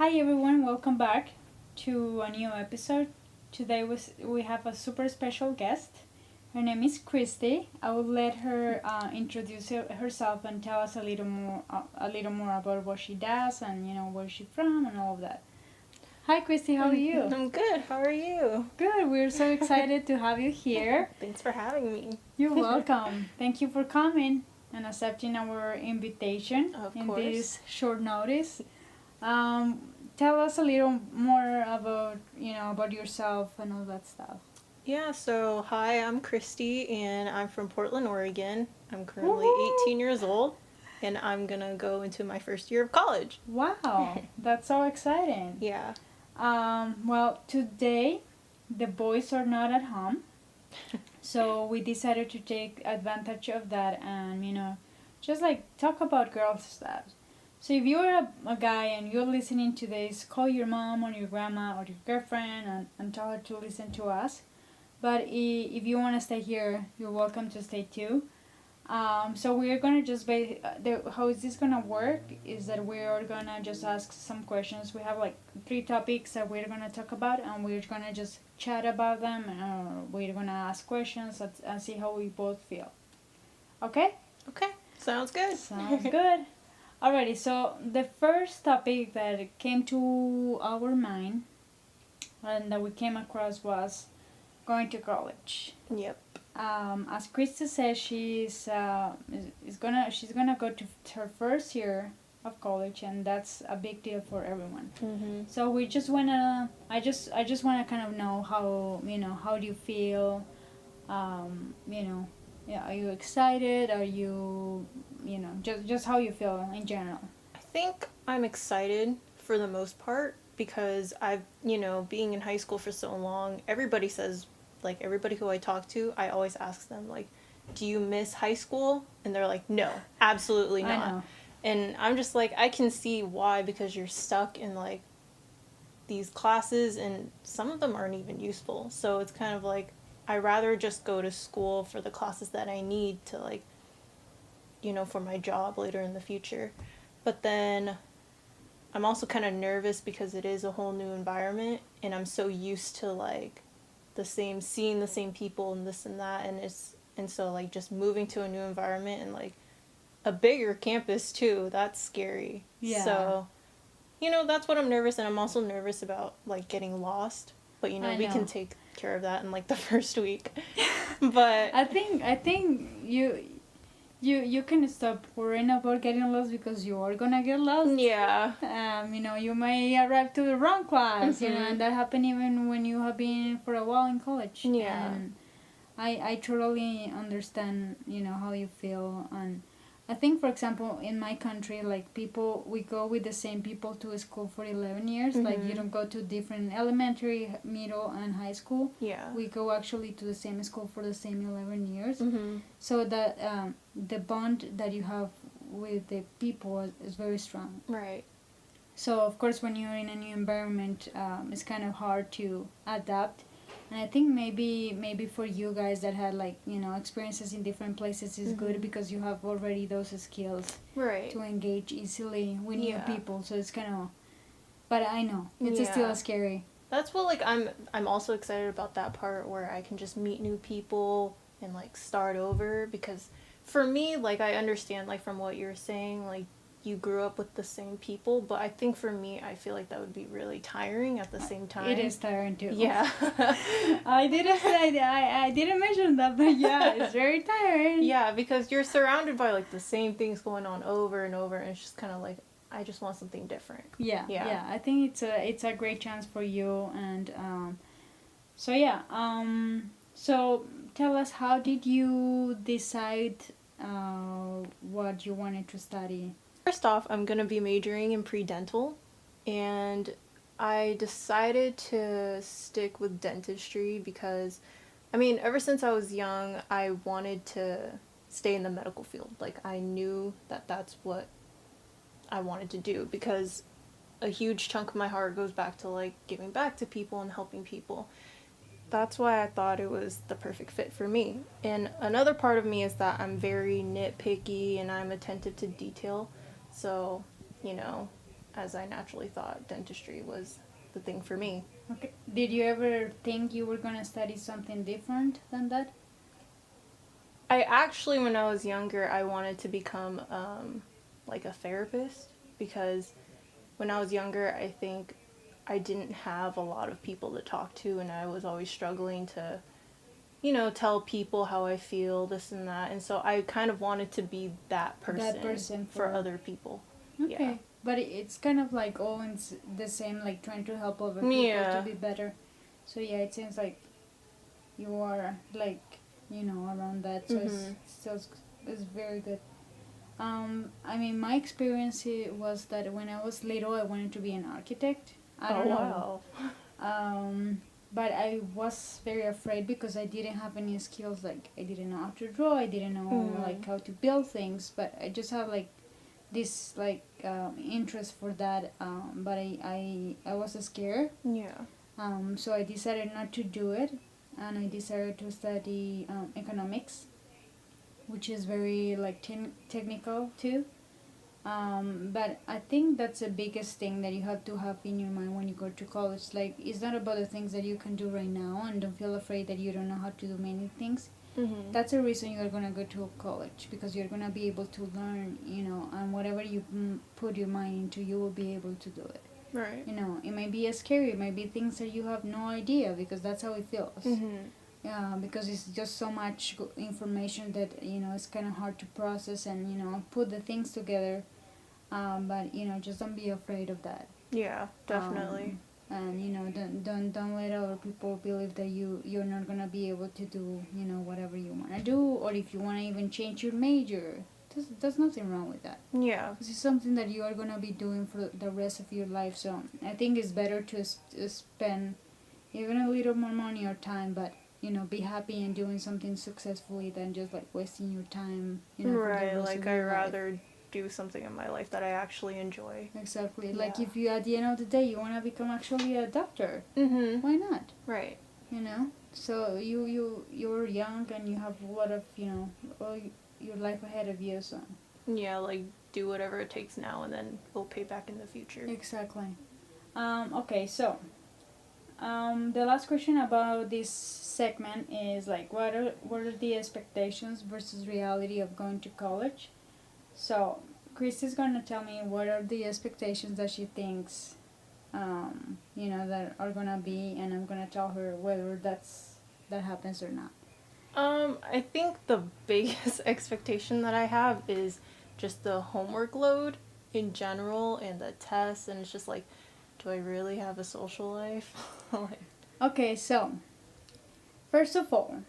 Hi everyone, welcome back to a new episode. Today we have a super special guest. Her name is Kristy. I will let her introduce herself and tell us a little more about what she does and where she's from and all of that. Hi Kristy, how are you? I'm good. How are you? Good. We're so excited to have you here. Thanks for having me. You're welcome. Thank you for coming and accepting our invitation Of in course. this short notice. Um, Tell us a little more about yourself and all that stuff. Yeah, so hi, I'm Kristy and I'm from Portland, Oregon. I'm currently Woohoo! 18 years old and I'm gonna go into my first year of college. Wow, that's so exciting. Yeah. Well, today the boys are not at home, so we decided to take advantage of that and just like talk about girl stuff. So if you're a guy and you're listening to this, call your mom or your grandma or your girlfriend and tell her to listen to us. But if you want to stay here, you're welcome to stay too. So we're gonna just how is this gonna work is that we're gonna just ask some questions. We have like three topics that we're gonna talk about, and we're gonna just chat about them, and we're gonna ask questions and see how we both feel. Okay? Okay, sounds good. Sounds good. Alrighty, so the first topic that came to our mind and that we came across was going to college. Yep. As Krista says, she's gonna go to her first year of college, and that's a big deal for everyone. Mm-hmm. So we just wanna, I just wanna kind of know how do you feel, yeah, are you excited? Are you, just how you feel in general. I think I'm excited for the most part because I've, being in high school for so long, everybody says, like, everybody who I talk to, I always ask them, like, do you miss high school? And they're like, no, absolutely not. I know. And I'm just like, I can see why, because you're stuck in, like, these classes and some of them aren't even useful. So it's kind of like, I rather just go to school for the classes that I need to, like, for my job later in the future. But then I'm also kind of nervous because it is a whole new environment and I'm so used to, like, seeing the same people and this and that, and so, like, just moving to a new environment and, like, a bigger campus too, that's scary. Yeah. So, that's what I'm nervous, and I'm also nervous about, like, getting lost. But we can take care of that in, like, the first week. But I think you can stop worrying about getting lost because you are gonna get lost. yeah. You may arrive to the wrong class, Mm-hmm. and that happen even when you have been for a while in college. Yeah. And I totally understand, how you feel. And I think, for example, in my country, like, we go with the same people to school for 11 years. Mm-hmm. Like, you don't go to different elementary, middle, and high school. Yeah. We go actually to the same school for the same 11 years. Mm-hmm. So that the bond that you have with the people is very strong. Right. So, of course, when you're in a new environment, it's kind of hard to adapt. And I think maybe for you guys that had, like, experiences in different places is Mm-hmm. good because you have already those skills Right. to engage easily with new Yeah. people. So it's kind of, but I know it's Yeah. still scary. That's what, like, I'm also excited about that part where I can just meet new people and, like, start over, because for me, like, I understand, like, from what you're saying, like, you grew up with the same people, but I think for me, I feel like that would be really tiring at the same time. It is tiring too. Yeah. I didn't mention that, but yeah, it's very tiring. Yeah, because you're surrounded by, like, the same things going on over and over, and it's just kind of like, I just want something different. Yeah. I think it's a great chance for you, and so yeah. So tell us, how did you decide what you wanted to study? First off, I'm gonna be majoring in pre-dental, and I decided to stick with dentistry because, I mean, ever since I was young, I wanted to stay in the medical field. Like, I knew that that's what I wanted to do because a huge chunk of my heart goes back to, like, giving back to people and helping people. That's why I thought it was the perfect fit for me. And another part of me is that I'm very nitpicky and I'm attentive to detail. So, as I naturally thought dentistry was the thing for me. Okay. Did you ever think you were gonna study something different than that? I actually, when I was younger, I wanted to become like a therapist because when I was younger, I think I didn't have a lot of people to talk to, and I was always struggling to, tell people how I feel, this and that. And so I kind of wanted to be that person, for other people. Okay. Yeah. But it's kind of like all in the same, like trying to help other people Yeah. to be better. So yeah, it seems like you are like, around that. So it's very good. I mean, my experience was that when I was little, I wanted to be an architect. I don't know. Wow. But I was very afraid because I didn't have any skills. Like I didn't know how to draw. I didn't know like how to build things. But I just have like this like interest for that. But I was scared. Yeah. So I decided not to do it, and I decided to study economics, which is very like technical too. But I think that's the biggest thing that you have to have in your mind when you go to college. Like, it's not about the things that you can do right now, and don't feel afraid that you don't know how to do many things. Mm-hmm. That's the reason you're gonna go to college, because you're gonna be able to learn, and whatever you put your mind into, you will be able to do it. Right. It might be scary, it might be things that you have no idea, because that's how it feels. Yeah, because it's just so much information that it's kind of hard to process and put the things together. But just don't be afraid of that. Yeah, definitely. And don't let other people believe that you're not gonna be able to do whatever you wanna do, or if you wanna even change your major. There's nothing wrong with that. Yeah. This is something that you are gonna be doing for the rest of your life. So I think it's better to spend even a little more money or time, but be happy and doing something successfully than just like wasting your time. Right. Like I'd rather do something in my life that I actually enjoy. Exactly. Yeah. Like if you at the end of the day you want to become actually a doctor, why not? Right. So you're young and you have a lot of all your life ahead of you. So yeah, like do whatever it takes now, and then it'll pay back in the future. Exactly. Okay, so the last question about this segment is like what are the expectations versus reality of going to college? So Kristy's gonna tell me what are the expectations that she thinks, that are gonna be, and I'm gonna tell her whether that happens or not. I think the biggest expectation that I have is just the homework load in general and the tests, and it's just like, do I really have a social life? Okay, so first of all,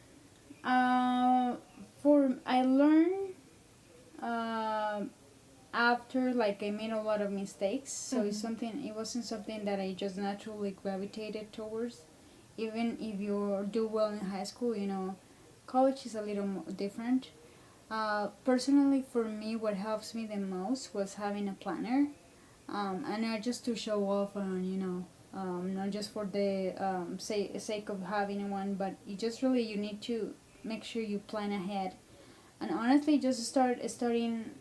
for I learned after like I made a lot of mistakes, so it wasn't something that I just naturally gravitated towards. Even if you do well in high school, college is a little more different. Personally, for me, what helps me the most was having a planner, and not just to show off on not just for the sake of having one, but you need to make sure you plan ahead. And honestly, just studying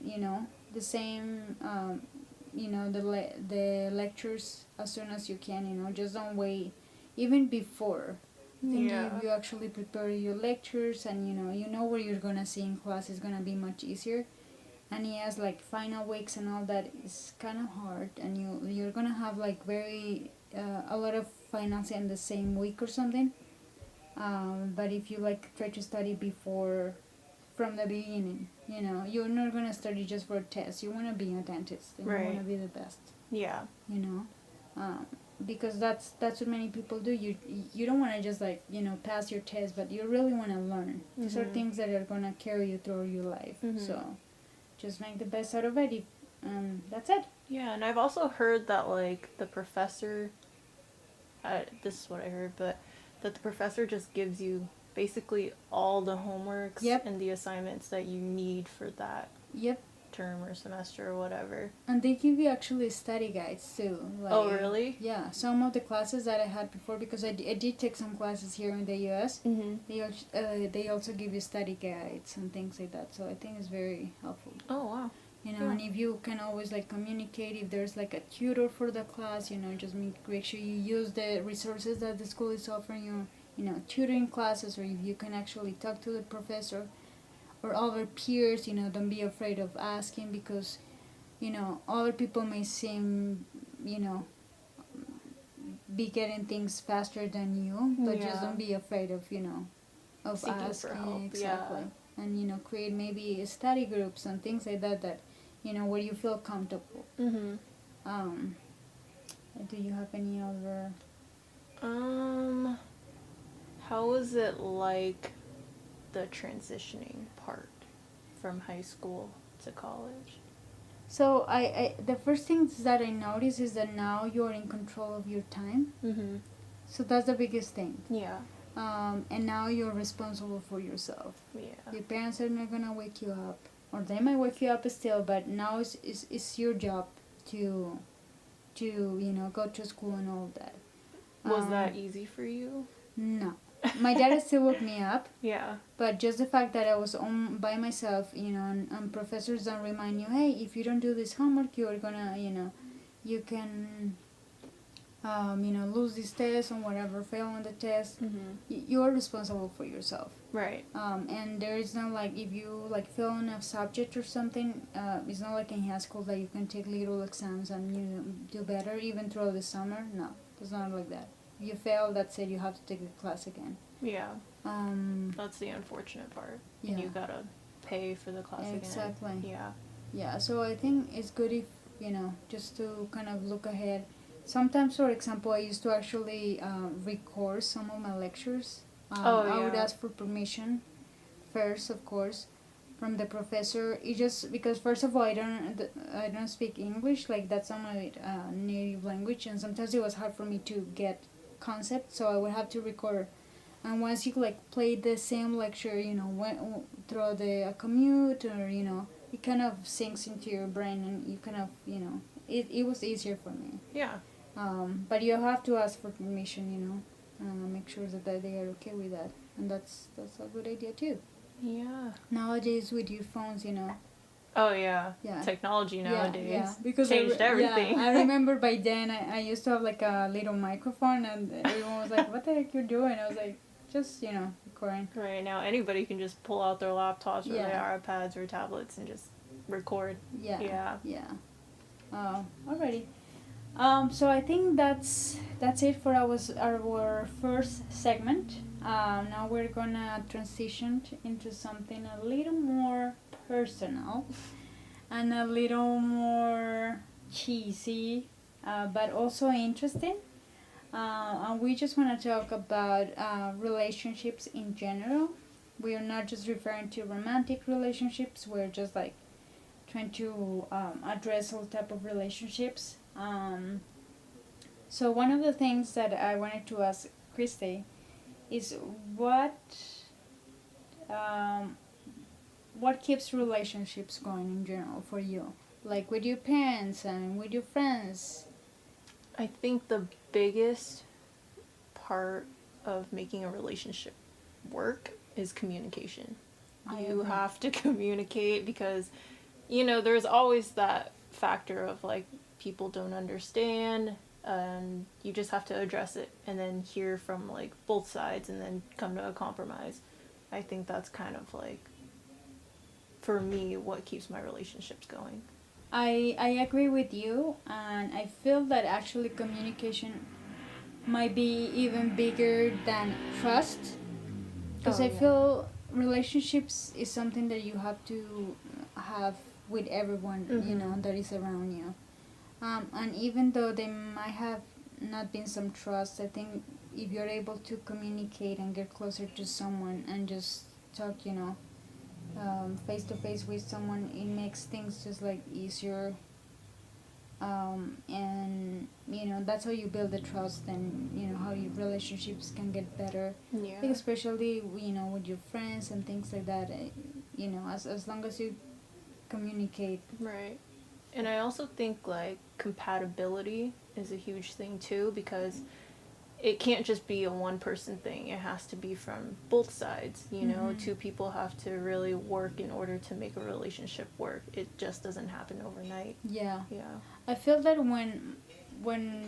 the same the lectures as soon as you can. Just don't wait even before. I think if you actually prepare your lectures and you know what you're gonna see in class, is gonna be much easier. And yes, like final weeks and all that is kind of hard, and you're gonna have like very a lot of finals in the same week or something. But if you like try to study before, from the beginning, you're not gonna study just for a test. You wanna be a dentist, and you wanna be the best. Yeah. Because that's what many people do. You don't wanna just like pass your test, but you really wanna learn. These are things that are gonna carry you through your life. So just make the best out of it. That's it. Yeah, and I've also heard that like the professor, this is what I heard, but that the professor just gives you basically all the homeworks and the assignments that you need for that term or semester or whatever. And they give you actually study guides too. Like, oh, really? Yeah, some of the classes that I had before, because I did take some classes here in the U.S., they also give you study guides and things like that, so I think it's very helpful. Oh, wow. you know. And if you can always like communicate, if there's like a tutor for the class, you know, just make sure you use the resources that the school is offering you, you know, tutoring classes, or if you can actually talk to the professor or other peers, you know, don't be afraid of asking, because, you know, other people may seem, you know, be getting things faster than you, but just don't be afraid of, you know, of seeking asking. for help. Exactly. And, you know, create maybe study groups and things like that, that, you know, where you feel comfortable. Mm-hmm. Do you have any other? How was it like the transitioning part from high school to college? So I the first things that I notice is that now you're in control of your time. Mm-hmm. So that's the biggest thing. Yeah. And now you're responsible for yourself. Yeah. Your parents are not gonna wake you up, or they might wake you up still, but now it's your job to you know, go to school and all that. Was that easy for you? No. My dad still woke me up, Yeah. but just the fact that I was on by myself, you know, and professors don't remind you, hey, if you don't do this homework, you're gonna, you know, you can, you know, lose this test or whatever, fail on the test. Mm-hmm. You're responsible for yourself. Right. And there is not like, if you like fail on a subject or something, it's not like in high school that you can take little exams and you know, do better even throughout the summer. No, it's not like that. If you fail, that's it. You have to take the class again. Yeah. That's the unfortunate part. Yeah. And you gotta pay for the class Exactly. again. Yeah. Yeah, so I think it's good if, you know, just to kind of look ahead. Sometimes, for example, I used to actually record some of my lectures. I would ask for permission first, of course, from the professor. It just because first of all, I don't speak English, like that's not my native language, and sometimes it was hard for me to get concepts, so I would have to record. And once you like play the same lecture, you know, through the commute, or you know, it kind of sinks into your brain, and you kind of, you know, it was easier for me. Yeah. But you have to ask for permission, you know, make sure that they are okay with that, and that's a good idea too. Yeah. Nowadays with your phones, you know. Oh yeah. Yeah. Technology nowadays. Yeah, because changed everything. Yeah, I remember by then I used to have like a little microphone, and everyone was like, "What the heck you're doing?" I was like, "Just, you know, recording." Right now, anybody can just pull out their laptops or Yeah. their iPads or tablets and just record. Yeah. Yeah. Yeah. Alrighty. So I think that's it for our first segment. Now we're gonna transition into something a little more personal and a little more cheesy, but also interesting. And we just want to talk about relationships in general. We are not just referring to romantic relationships. We're just like trying to address all type of relationships. So one of the things that I wanted to ask Kristy is what keeps relationships going in general for you, like with your parents and with your friends. I think the biggest part of making a relationship work is communication. You have to communicate because, you know, there's always that factor of like people don't understand, and you just have to address it and then hear from like both sides and then come to a compromise. I think that's kind of like, for me, what keeps my relationships going. I agree with you, and I feel that actually communication might be even bigger than trust, because I feel relationships is something that you have to have with everyone, you know, that is around you. And even though there might have not been some trust, I think if you're able to communicate and get closer to someone and just talk, you know, face to face with someone, it makes things just like easier. And you know, that's how you build the trust, and you know how your relationships can get better. Yeah. Like especially, you know, with your friends and things like that. You know, as long as you communicate. Right. And I also think like compatibility is a huge thing too, because it can't just be a one person thing. It has to be from both sides, you know. Mm-hmm. Two people have to really work in order to make a relationship work. It just doesn't happen overnight. Yeah. Yeah. I feel that when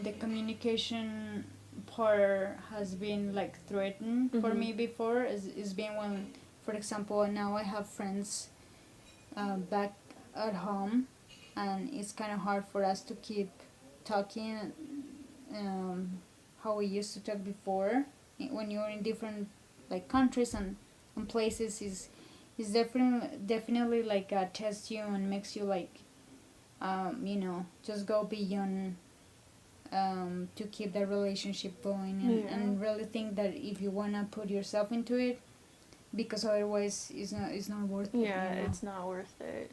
the communication part has been like threatened for Mhm. me before is being when, for example, now I have friends back at home, and it's kind of hard for us to keep talking um, how we used to talk before. When you're in different like countries and places, is definitely like tests you and makes you like just go beyond to keep the relationship going, and really think that if you want to put yourself into it, because otherwise it's not worth it. Yeah, it's not worth it.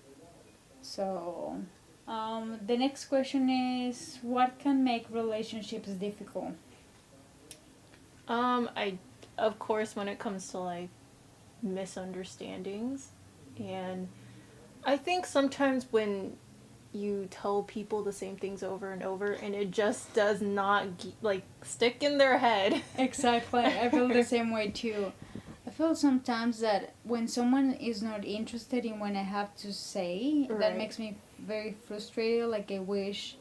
So the next question is, what can make relationships difficult? I of course when it comes to like misunderstandings, and I think sometimes when you tell people the same things over and over and it just does not like stick in their head. Exactly. I feel the same way too. I feel sometimes that when someone is not interested in what I have to say, that Right. makes me very frustrated. Like I wish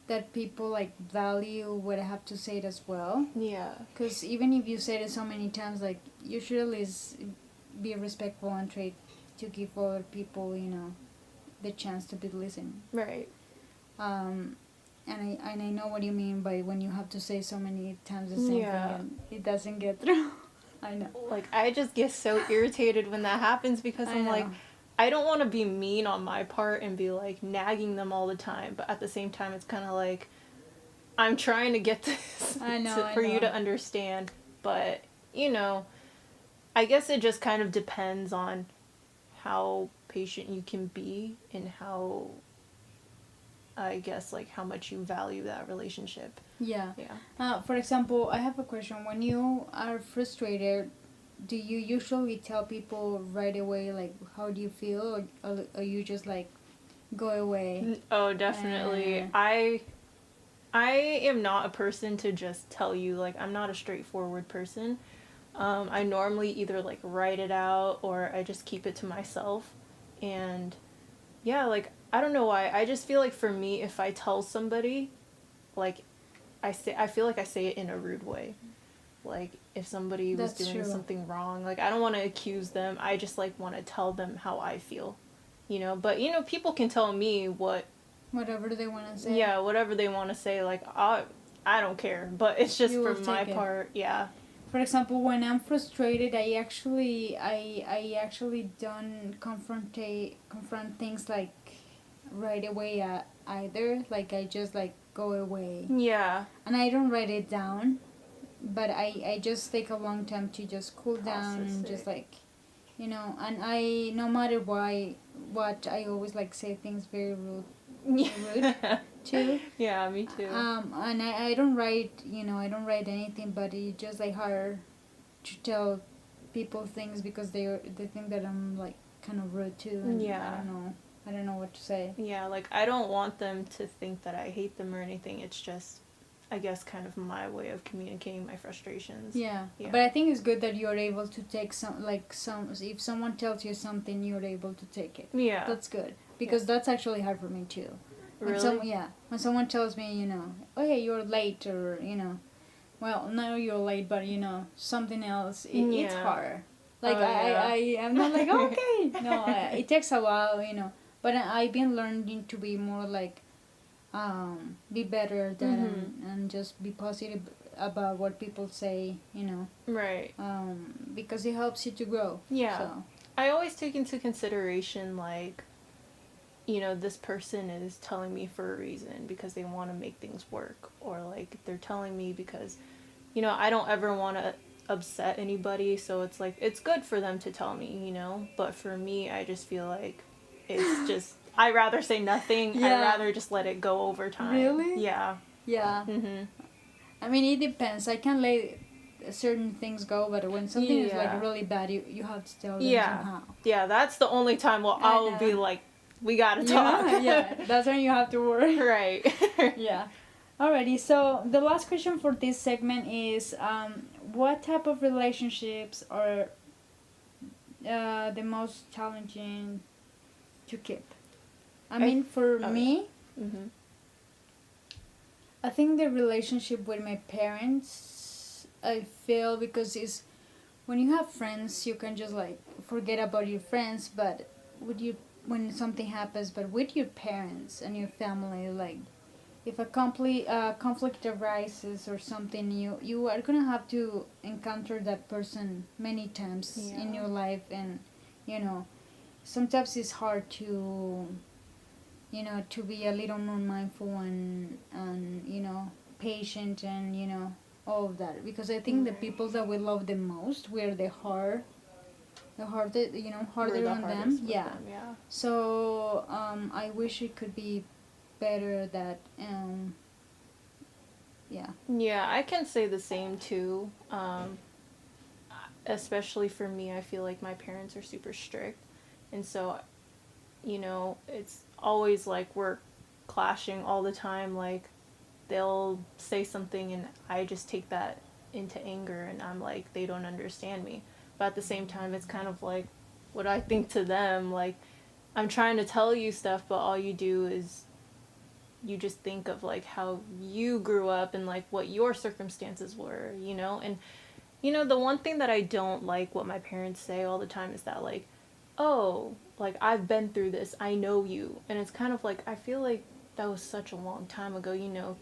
that people like value what I have to say as well. Yeah. Because even if you said it so many times, like you should at least be respectful and try to give other people, the chance to be listened. Right. And I know what you mean by when you have to say so many times the same Yeah. thing and it doesn't get through. I know. Like I just get so irritated when that happens because I I'm know. like, I don't want to be mean on my part and be like nagging them all the time, but at the same time it's kind of like I'm trying to get this I know, for I you know. to understand, but I guess it just kind of depends on how patient you can be and how, I guess, like how much you value that relationship. Yeah. Yeah. For example, I have a question. When you are frustrated, do you usually tell people right away, like, how do you feel? Or you just, like, go away? Oh, definitely. I am not a person to just tell you, like, I'm not a straightforward person. I normally either, like, write it out or I just keep it to myself. And, yeah, like, I don't know why. I just feel like for me, if I tell somebody, like, I feel like I say it in a rude way. Like, if somebody was That's doing true. something wrong, like, I don't want to accuse them. I just, like, want to tell them how I feel. But, people can tell me Whatever they want to say. yeah, whatever they want to say, like, I don't care. But it's just You for will my take it. part, yeah. For example, when I'm frustrated, I actually don't confront things like right away either. Like I just like go away, Yeah. and I don't write it down, but I just take a long time to just cool down Process and it. just like, and I, no matter what, I always like say things very rude too. Yeah, me too. And I don't write, I don't write anything, but it's just like hard to tell people things because they think that I'm like kind of rude too. And Yeah. I don't know what to say. Yeah, like, I don't want them to think that I hate them or anything. It's just, I guess, kind of my way of communicating my frustrations. Yeah. Yeah. But I think it's good that you're able to take if someone tells you something, you're able to take it. Yeah. That's good, because that's actually hard for me too. Really? When someone tells me, oh yeah, you're late, or well, no, you're late, but something else, it's Yeah. hard. Like Oh, yeah. I am not like okay, no, it takes a while, but I've been learning to be more like, be better at that, and just be positive about what people say, Right. because it helps you to grow. Yeah. So. I always take into consideration, like, this person is telling me for a reason because they want to make things work, or like they're telling me because, I don't ever want to upset anybody, so it's like it's good for them to tell me, but for me, I just feel like it's just I rather say nothing. Yeah. I'd rather just let it go over time. Really? Yeah. Yeah. Mhm. I mean, it depends. I can let certain things go, but when something is like Yeah. really bad, you have to tell them Yeah. somehow. Yeah, that's the only time I I'll know. be like, we gotta talk. Yeah, that's when you have to worry. Right. Yeah. Alrighty, so the last question for this segment is what type of relationships are the most challenging to keep? I mean, for Oh, me, yeah. Mm-hmm. I think the relationship with my parents, I feel, because it's when you have friends, you can just like forget about your friends, but with you, when something happens, but with your parents and your family, like if a complete conflict arises or something, you are gonna have to encounter that person many times in Yeah. your life, and you know sometimes it's hard to to be a little more mindful and patient and all of that, because I think the Right. people that we love the most, we're the hardest, We're harder the on them. hardest with Yeah. them, yeah. So I wish it could be better that yeah. Yeah, I can say the same too. Especially for me, I feel like my parents are super strict. And so, it's always like we're clashing all the time. Like, they'll say something and I just take that into anger and I'm like, they don't understand me. But at the same time, it's kind of like what I think to them. Like, I'm trying to tell you stuff, but all you do is you just think of like how you grew up and like what your circumstances were. And the one thing that I don't like what my parents say all the time is that like, oh, like I've been through this, I know you. And it's kind of like I feel like that was such a long time ago.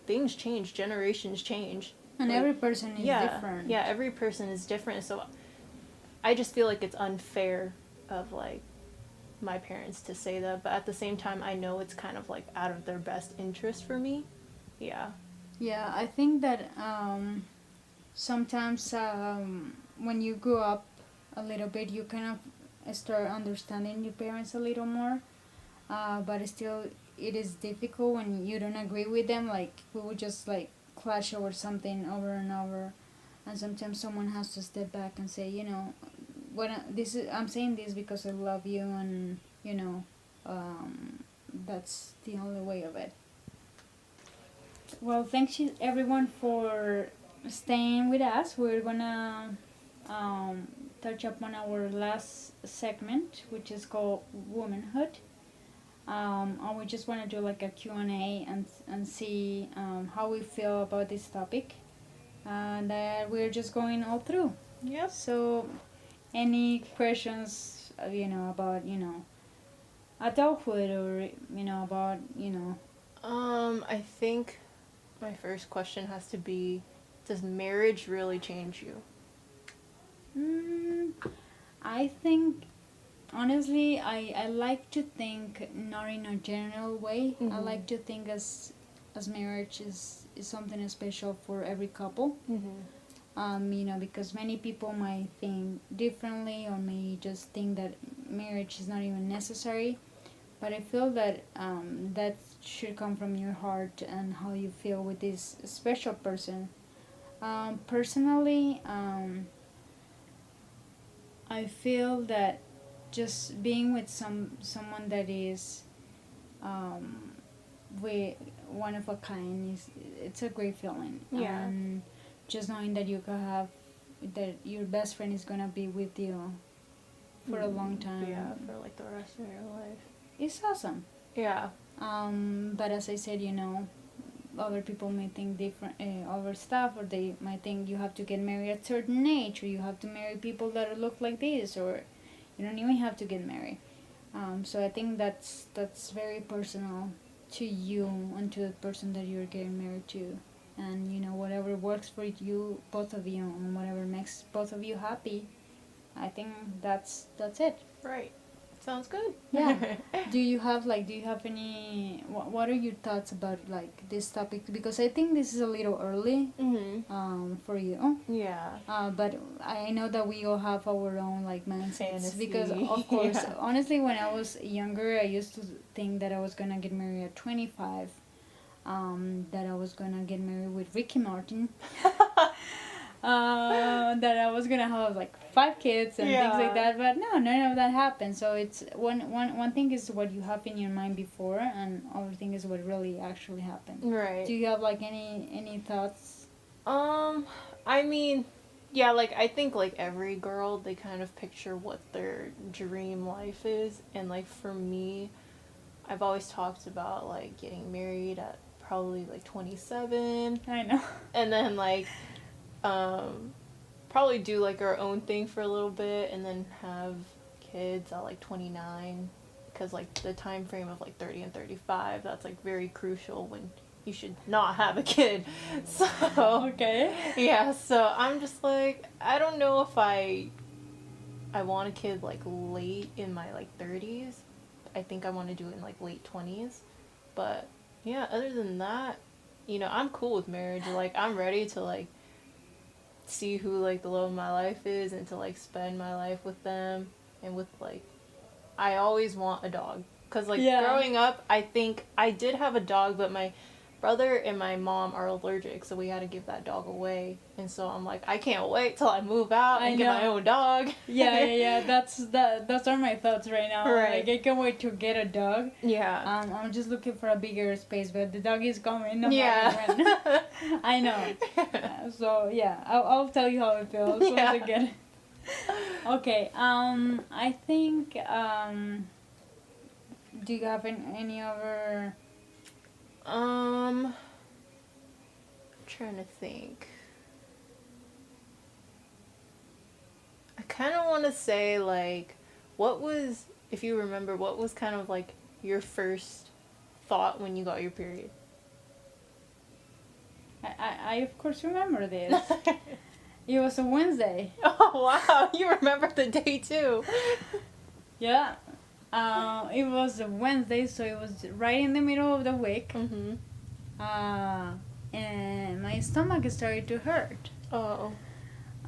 Things change, generations change. And Like, every person is yeah, different. yeah, every person is different. So I just feel like it's unfair of like my parents to say that, but at the same time I know it's kind of like out of their best interest for me. Yeah. Yeah, I think that sometimes when you grow up a little bit, you kind of start understanding your parents a little more. But still, it is difficult when you don't agree with them. Like we would just like clash over something over and over, and sometimes someone has to step back and say, this is I'm saying this because I love you, and that's the only way of it. Well, thanks you everyone for staying with us. We're gonna um, touch up on our last segment, which is called Womanhood. And we just want to do like a Q&A and see how we feel about this topic. And we're just going all through. Yep. So, any questions, about, adulthood, or, about, I think my first question has to be, does marriage really change you? mm, I think, honestly, I like to think not in a general way. I Mm-hmm. like to think as marriage is something special for every couple. Mm-hmm. Because many people might think differently or may just think that marriage is not even necessary. But I feel that that should come from your heart and how you feel with this special person. Personally, I feel that just being with someone that is um, with one of a kind it's a great feeling. Yeah. And just knowing that you can have that your best friend is gonna be with you for a long time. Yeah, for like the rest of your life. It's awesome. Yeah. But as I said, other people may think different other stuff, or they might think you have to get married at a certain age, or you have to marry people that look like this, or you don't even have to get married. So I think that's very personal to you and to the person that you're getting married to, and whatever works for you, both of you, and whatever makes both of you happy. I think that's it. Right. Sounds good. Yeah. Do you have any what are your thoughts about like this topic, because I think this is a little early Mm-hmm. for you. Yeah. But I know that we all have our own like mindsets, Fantasy. because of course, Yeah. honestly, when I was younger, I used to think that I was gonna get married at 25, that I was gonna get married with Ricky Martin. that I was gonna have like 5 kids and things like that, but no, none of that happened. So it's one thing is what you have in your mind before, and other thing is what really actually happened. Right. Do you have like any thoughts? I mean, yeah, like I think like every girl, they kind of picture what their dream life is, and like for me, I've always talked about like getting married at probably like 27, I know. and then like probably do like our own thing for a little bit, and then have kids at like 29, because like the time frame of like 30 and 35, that's like very crucial when you should not have a kid. So Okay. yeah, so I'm just like, I don't know if I want a kid like late in my like 30s. I think I want to do it in like late 20s. But yeah, other than that, I'm cool with marriage. Like I'm ready to like see who like the love of my life is, and to like spend my life with them, and with like, I always want a dog, because like growing up, I think I did have a dog, but my brother and my mom are allergic, so we had to give that dog away. And so I'm like, I can't wait till I move out and get my own dog. Yeah. Those are my thoughts right now. Right. Like I can't wait to get a dog. Yeah. I'm just looking for a bigger space, but the dog is coming. No Yeah. matter when. I know. So yeah, I'll tell you how it feels once I get it. Okay. I think. Do you have any other? I'm trying to think. I kind of want to say, like, if you remember, what was kind of like your first thought when you got your period? I of course remember this. It was a Wednesday. Oh, wow. You remember the day too. Yeah. It was a Wednesday, so it was right in the middle of the week. Mm-hmm. And my stomach started to hurt. Oh.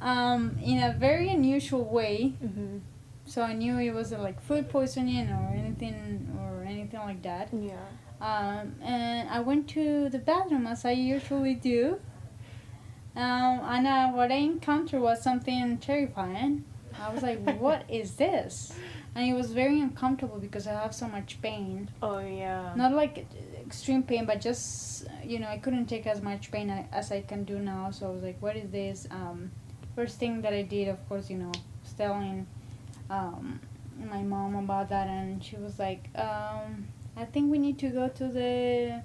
In a very unusual way. Mm-hmm. So I knew it wasn't like food poisoning or anything like that. Yeah. And I went to the bathroom as I usually do. And what I encountered was something terrifying. I was like, what is this? And it was very uncomfortable because I have so much pain. Oh, yeah. Not like extreme pain, but just, I couldn't take as much pain as I can do now. So I was like, what is this? First thing that I did, of course, was telling my mom about that. And she was like, I think we need to go to the,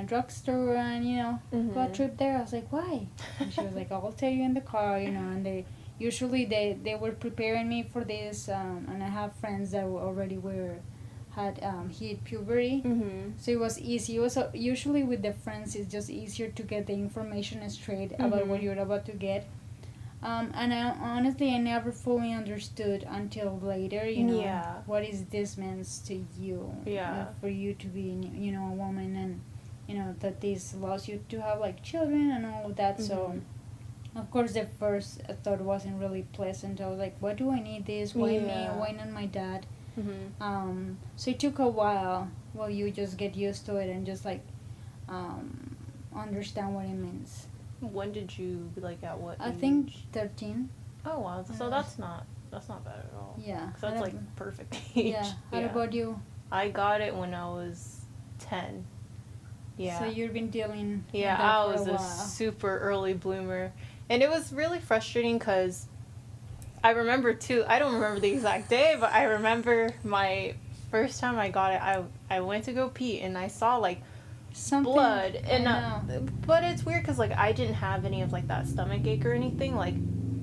drugstore and, go a trip there. I was like, why? And she was like, I'll tell you in the car, and usually they were preparing me for this, and I have friends that already had hit puberty, so it was easy. It was usually with the friends, it's just easier to get the information straight about what you're about to get. And honestly, I never fully understood until later, what is this means to you, for you to be, a woman, and that this allows you to have like children and all of that. So. Of course, the first thought wasn't really pleasant. I was like, "Why do I need this? Why me? Why not my dad?" So it took a while. Well, you just get used to it and just like understand what it means. When did you at what age? I think 13. Oh wow! So that's not bad at all. Yeah, that's like perfect age. Yeah. How about you? I got it when I was 10. Yeah. So you've been dealing. Yeah, with that I for was a a while. super early bloomer. And it was really frustrating because I remember too, I don't remember the exact day, but I remember my first time I got it, I went to go pee and I saw like something, blood. And but it's weird because like I didn't have any of like that stomach ache or anything. Like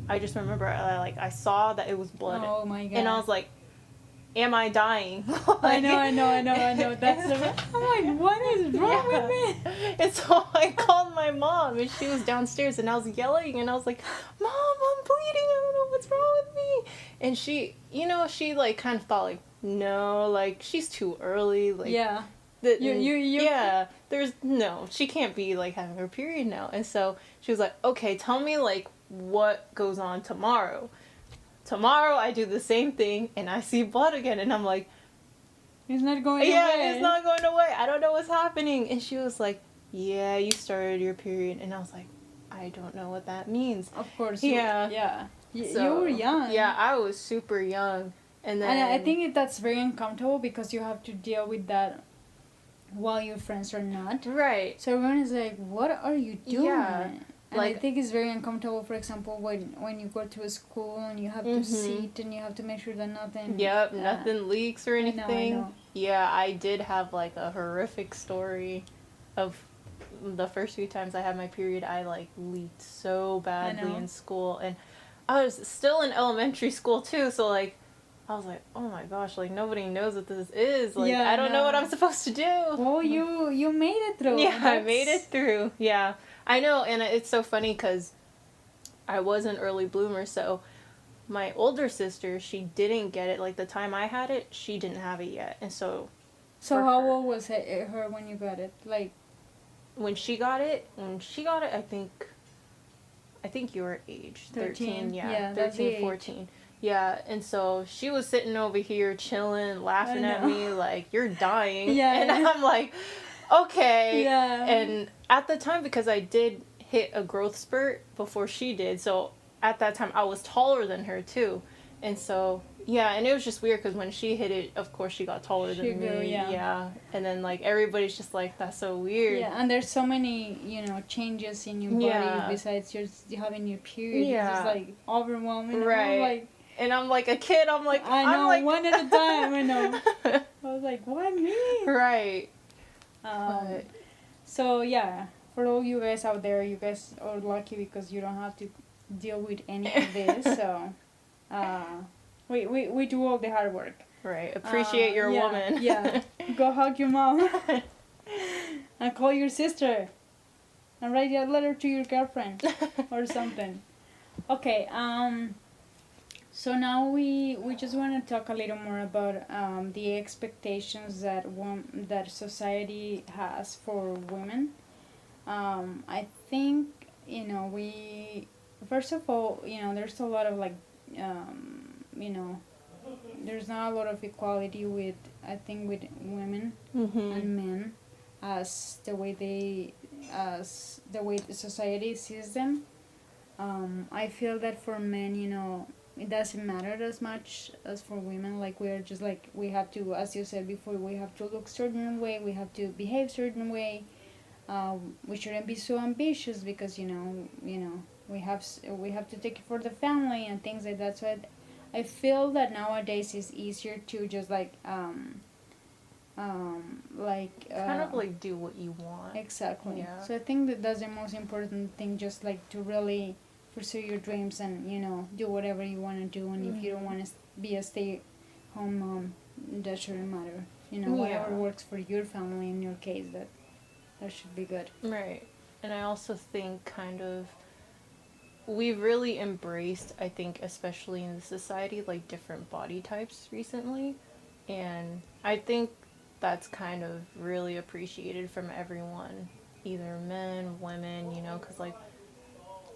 I just remember I saw that it was blood. Oh my god. And I was like, am I dying? I know. That's I'm like, what is wrong with me? And so I called my mom, and she was downstairs, and I was yelling, and I was like, Mom, I'm bleeding. I don't know what's wrong with me. And she like kind of thought like, no, like she's too early. Like Yeah. You yeah. There's no, she can't be like having her period now. And so she was like, okay, tell me like what goes on tomorrow. Tomorrow I do the same thing and I see blood again and I'm like, it's not going away. Yeah, it's not going away. I don't know what's happening. And she was like, yeah, you started your period. And I was like, I don't know what that means. Of course. Yeah. Yeah. So, You were young. Yeah, I was super young. And then I think that's very uncomfortable because you have to deal with that while your friends are not. Right. So everyone is like, what are you doing? Yeah. And I think it's very uncomfortable, for example, when you go to a school and you have to sit and you have to make sure that nothing... Yep, nothing leaks or anything. I know. Yeah, I did have like a horrific story of the first few times I had my period. I like leaked so badly in school, and I was still in elementary school too, so like I was like, oh my gosh, like nobody knows what this is. Like I don't know what I'm supposed to do. Well, you made it through. Yeah, I made it through. Yeah, I know, and it's so funny because I was an early bloomer, so my older sister, she didn't get it. Like the time I had it, she didn't have it yet, and so. So how old was her when you got it? Like. When she got it, I think your age, 13, yeah 13, 14. Yeah, and so she was sitting over here chilling, laughing at me like, you're dying. Yeah. And I'm like, okay. Yeah. And at the time, because I did hit a growth spurt before she did, so at that time I was taller than her too. And so, yeah, and it was just weird because when she hit it, of course she got taller than me. Yeah. And then like everybody's just like, that's so weird. Yeah, and there's so many, changes in your body besides just having your period. Yeah. It's just like overwhelming. Right. And I'm like a kid, I'm like, one at a time, I know. I was like, why me? Right. So yeah, for all you guys out there, you guys are lucky because you don't have to deal with any of this, so... we do all the hard work. Right. Appreciate your woman. Yeah. Go hug your mom. And call your sister. And write a letter to your girlfriend. Or something. Okay, so now we just want to talk a little more about the expectations that society has for women. I think, we... First of all, there's a lot of like... there's not a lot of equality with women and men as the way society sees them. I feel that for men, it doesn't matter as much as for women. Like we're just like, we have to, as you said before, we have to look certain way, we have to behave certain way. We shouldn't be so ambitious because we have to take it for the family and things like that. So I feel that nowadays it's easier to just kind of like do what you want. Exactly. Yeah. So I think that's the most important thing, just like to really pursue your dreams and do whatever you want to do. And if you don't want to be a stay-home mom, that shouldn't matter. Whatever works for your family in your case, that should be good. Right. And I also think we've really embraced, I think, especially in the society, like different body types recently. And I think that's kind of really appreciated from everyone, either men, women, because like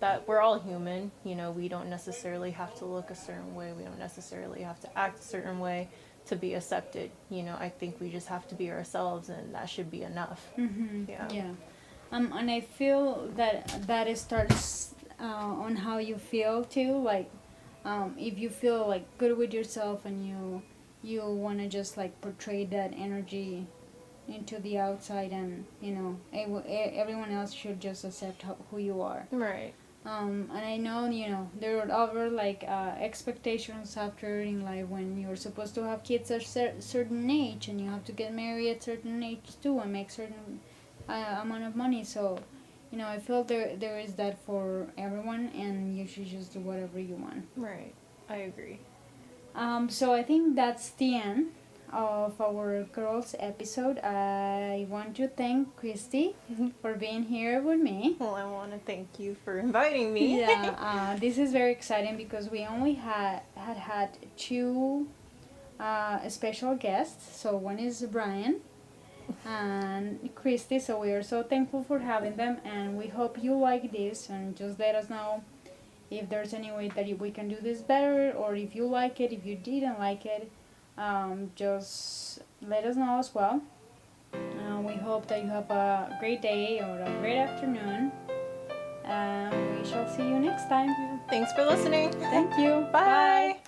that we're all human, we don't necessarily have to look a certain way. We don't necessarily have to act a certain way to be accepted. I think we just have to be ourselves, and that should be enough. Mm-hmm. Yeah. And I feel that it starts on how you feel too. Like, if you feel like good with yourself and you want to just like portray that energy into the outside, and everyone else should just accept who you are. Right. And I know there are other like expectations after in life when you're supposed to have kids at a certain age, and you have to get married at certain age too, and make certain amount of money. So I feel there is that for everyone, and you should just do whatever you want. Right. I agree. So I think that's the end of our girls episode. I want to thank Kristy for being here with me. Well, I want to thank you for inviting me. Yeah, this is very exciting because we only had two special guests. So one is Brian and Kristy. So we are so thankful for having them, and we hope you like this, and just let us know if there's any way that we can do this better, or if you like it, if you didn't like it. Just let us know as well. We hope that you have a great day or a great afternoon. and we shall see you next time. Thanks for listening. Thank you. Bye.